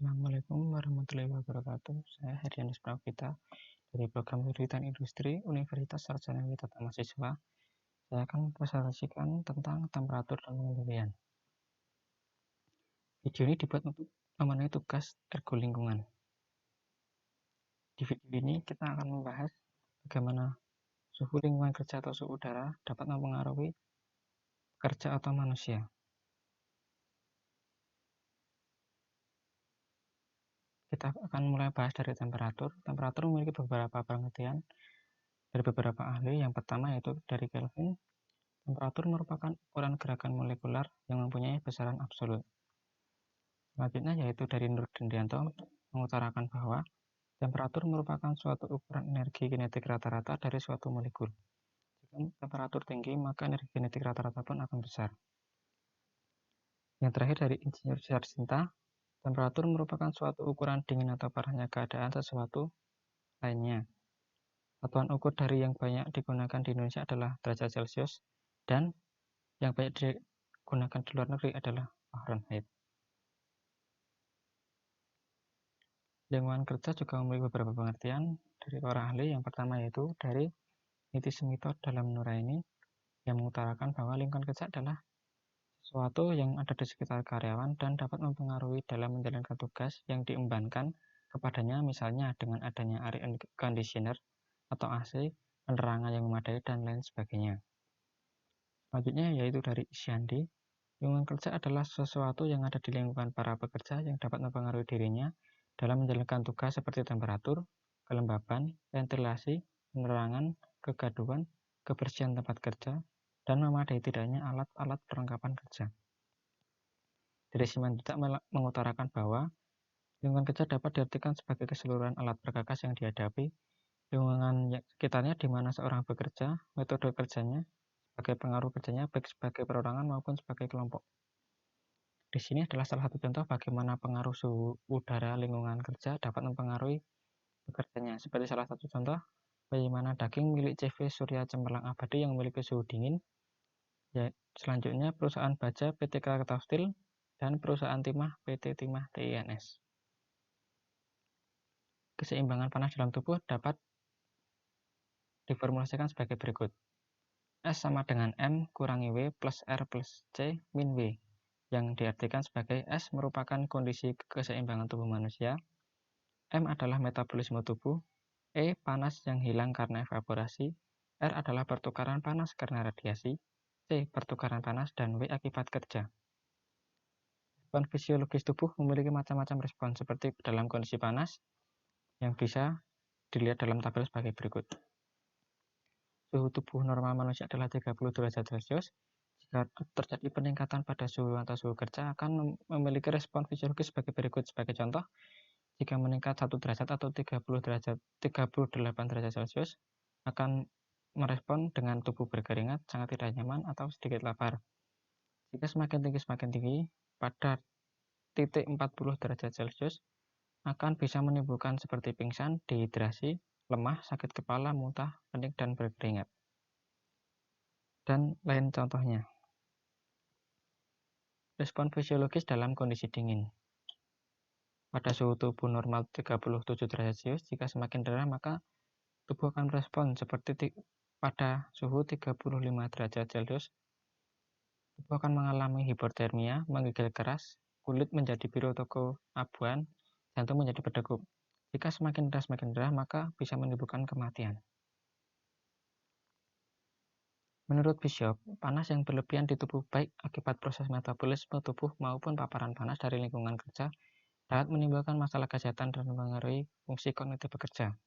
Assalamualaikum warahmatullahi wabarakatuh. Saya Herianus Pravita dari Program Studi Teknik Industri Universitas Sarjana Wita Mahasiswa. Saya akan mempresentasikan tentang temperatur dan pengendalian. Video ini dibuat untuk memenuhi tugas ergo lingkungan. Di video ini kita akan membahas bagaimana suhu lingkungan kerja atau suhu udara dapat mempengaruhi kerja atau manusia. Kita akan mulai bahas dari temperatur. Temperatur memiliki beberapa pengertian dari beberapa ahli. Yang pertama yaitu dari Kelvin. Temperatur merupakan ukuran gerakan molekular yang mempunyai besaran absolut. Selanjutnya yaitu dari Nur Dendianto mengutarakan bahwa temperatur merupakan suatu ukuran energi kinetik rata-rata dari suatu molekul. Jika temperatur tinggi, maka energi kinetik rata-rata pun akan besar. Yang terakhir dari Insinyur Syarsinta, temperatur merupakan suatu ukuran dingin atau parahnya keadaan sesuatu lainnya. Satuan ukur dari yang banyak digunakan di Indonesia adalah derajat Celcius dan yang banyak digunakan di luar negeri adalah Fahrenheit. Lingkungan kerja juga memiliki beberapa pengertian dari para ahli. Yang pertama yaitu dari Niti Sumito dalam Nuraini yang mengutarakan bahwa lingkungan kerja adalah sesuatu yang ada di sekitar karyawan dan dapat mempengaruhi dalam menjalankan tugas yang diembankan kepadanya, misalnya dengan adanya air conditioner atau AC, penerangan yang memadai, dan lain sebagainya. Selanjutnya yaitu dari Isyandi, lingkungan kerja adalah sesuatu yang ada di lingkungan para pekerja yang dapat mempengaruhi dirinya dalam menjalankan tugas seperti temperatur, kelembaban, ventilasi, penerangan, kegaduhan, kebersihan tempat kerja, dan memadai tidaknya alat-alat perlengkapan kerja. Dari Simanjuntak mengutarakan bahwa lingkungan kerja dapat diartikan sebagai keseluruhan alat perkakas yang dihadapi, lingkungan sekitarnya di mana seorang bekerja, metode kerjanya, sebagai pengaruh kerjanya baik sebagai perorangan maupun sebagai kelompok. Di sini adalah salah satu contoh bagaimana pengaruh suhu udara lingkungan kerja dapat mempengaruhi pekerjanya. Seperti salah satu contoh, bagaimana daging milik CV Surya Cemerlang Abadi yang memiliki suhu dingin. Ya, selanjutnya perusahaan baja PT Krakatau Steel dan perusahaan timah PT Timah TINS. Keseimbangan panas dalam tubuh dapat diformulasikan sebagai berikut. S sama dengan M kurangi W plus R plus C min W, yang diartikan sebagai S merupakan kondisi keseimbangan tubuh manusia, M adalah metabolisme tubuh, E panas yang hilang karena evaporasi, R adalah pertukaran panas karena radiasi, C pertukaran panas, dan W akibat kerja. Respon fisiologis tubuh memiliki macam-macam respon seperti dalam kondisi panas yang bisa dilihat dalam tabel sebagai berikut. Suhu tubuh normal manusia adalah 30 derajat Celcius. Jika terjadi peningkatan pada suhu atau suhu kerja akan memiliki respon fisiologis sebagai berikut. Sebagai contoh, jika meningkat 1 derajat atau 38 derajat Celcius akan merespon dengan tubuh berkeringat, sangat tidak nyaman, atau sedikit lapar. Jika semakin tinggi pada titik 40 derajat Celcius akan bisa menimbulkan seperti pingsan, dehidrasi, lemah, sakit kepala, muntah, kening, dan berkeringat. Dan lain contohnya. Respon fisiologis dalam kondisi dingin. Pada suhu tubuh normal 37 derajat Celcius, jika semakin rendah maka tubuh akan merespon seperti pada suhu 35 derajat Celcius. Tubuh akan mengalami hipotermia, menggigil keras, kulit menjadi biru atau keabuan, jantung menjadi berdegup. Jika semakin rendah maka bisa menimbulkan kematian. Menurut Bishop, panas yang berlebihan di tubuh baik akibat proses metabolisme tubuh maupun paparan panas dari lingkungan kerja dapat menimbulkan masalah kesehatan dan mempengaruhi fungsi kognitif bekerja.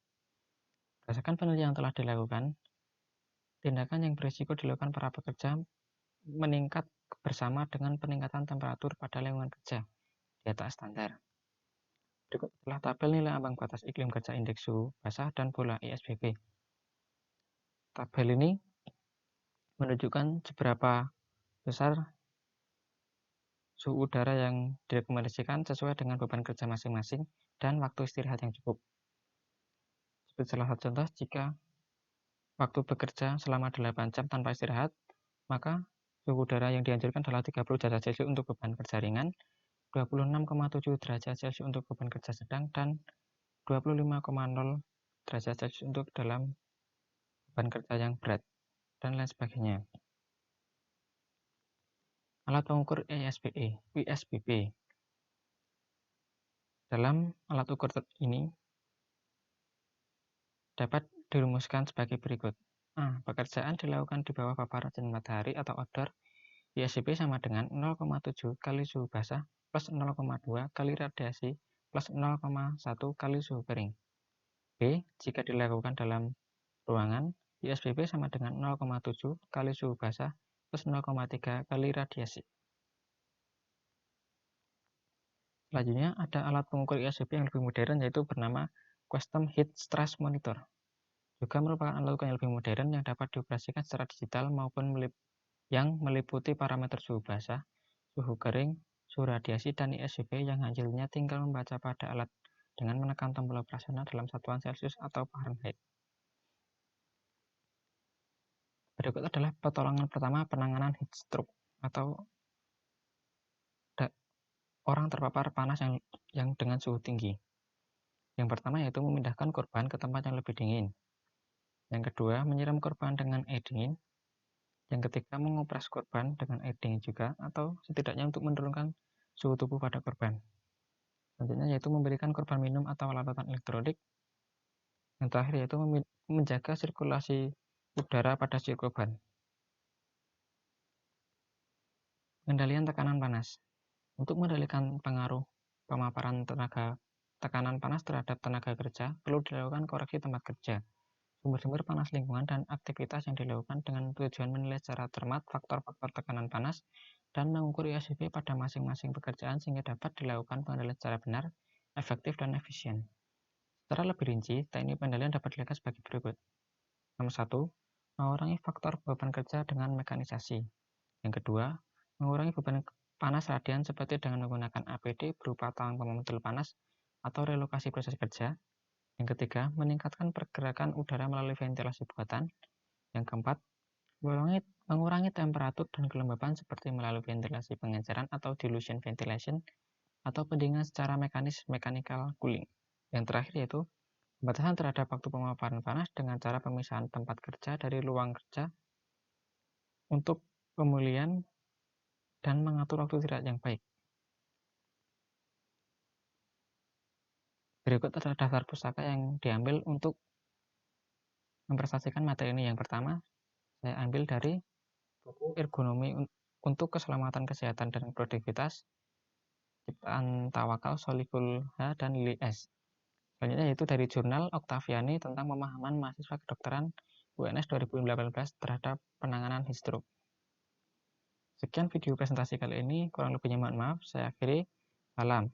Berdasarkan penelitian yang telah dilakukan, tindakan yang berisiko dilakukan para pekerja meningkat bersama dengan peningkatan temperatur pada lingkungan kerja di atas standar. Berikut adalah tabel nilai ambang batas iklim kerja indeks suhu basah dan pola ISBP. Tabel ini menunjukkan seberapa besar suhu udara yang direkomendasikan sesuai dengan beban kerja masing-masing dan waktu istirahat yang cukup. Seperti salah satu contoh, jika waktu bekerja selama 8 jam tanpa istirahat, maka suhu udara yang dianjurkan adalah 30 derajat Celcius untuk beban kerja ringan 26,7 derajat Celcius untuk beban kerja sedang, dan 25,0 derajat Celcius untuk dalam beban kerja yang berat, dan lain sebagainya. Alat pengukur ISBP. Dalam alat ukur ini dapat dirumuskan sebagai berikut. A. Pekerjaan dilakukan di bawah paparan sinar matahari atau outdoor. ISBP sama dengan 0,7 kali suhu basah plus 0,2 kali radiasi plus 0,1 kali suhu kering. B. Jika dilakukan dalam ruangan, ISBP sama dengan 0,7 kali suhu basah plus 0,3 kali radiasi. Selanjutnya ada alat pengukur ISBP yang lebih modern, yaitu bernama Custom Heat Stress Monitor. Juga merupakan alat ukur yang lebih modern yang dapat dioperasikan secara digital maupun yang meliputi parameter suhu basah, suhu kering, suhu radiasi, dan ISBP yang hasilnya tinggal membaca pada alat dengan menekan tombol operasional dalam satuan Celcius atau Fahrenheit. Berikut adalah pertolongan pertama penanganan heat stroke atau orang terpapar panas yang dengan suhu tinggi. Yang pertama yaitu memindahkan korban ke tempat yang lebih dingin. Yang kedua, menyiram korban dengan air dingin. Yang ketiga, mengopras korban dengan air dingin juga, atau setidaknya untuk menurunkan suhu tubuh pada korban. Selanjutnya yaitu memberikan korban minum atau larutan elektrolit. Yang terakhir yaitu menjaga sirkulasi udara pada si korban. Pengendalian tekanan panas. Untuk mengendalikan pengaruh pemaparan tekanan panas terhadap tenaga kerja, perlu dilakukan koreksi tempat kerja, sumber-sumber panas lingkungan, dan aktivitas yang dilakukan dengan tujuan menilai secara cermat faktor-faktor tekanan panas dan mengukur ISBP pada masing-masing pekerjaan sehingga dapat dilakukan pengendalian secara benar, efektif, dan efisien. Secara lebih rinci, teknik pengendalian dapat dilihat sebagai berikut. Nomor 1, mengurangi faktor beban kerja dengan mekanisasi. Yang kedua, mengurangi beban panas radian seperti dengan menggunakan APD berupa tawang pemantul panas atau relokasi proses kerja. Yang ketiga, meningkatkan pergerakan udara melalui ventilasi buatan. Yang keempat, mengurangi temperatur dan kelembapan seperti melalui ventilasi pengenceran atau dilution ventilation atau pendinginan secara mechanical cooling. Yang terakhir yaitu pembatasan terhadap waktu pemaparan panas dengan cara pemisahan tempat kerja dari ruang kerja untuk pemulihan dan mengatur waktu istirahat yang baik. Berikut adalah daftar pustaka yang diambil untuk mempresentasikan materi ini. Yang pertama, saya ambil dari buku Ergonomi untuk Keselamatan Kesehatan dan Produktivitas, ciptaan Tawakal, Solikul H, dan Lili S. Selanjutnya yaitu dari jurnal Octaviani tentang pemahaman mahasiswa kedokteran UNS 2018 terhadap penanganan heat stroke. Sekian video presentasi kali ini, kurang lebihnya mohon maaf. Saya akhiri. Salam.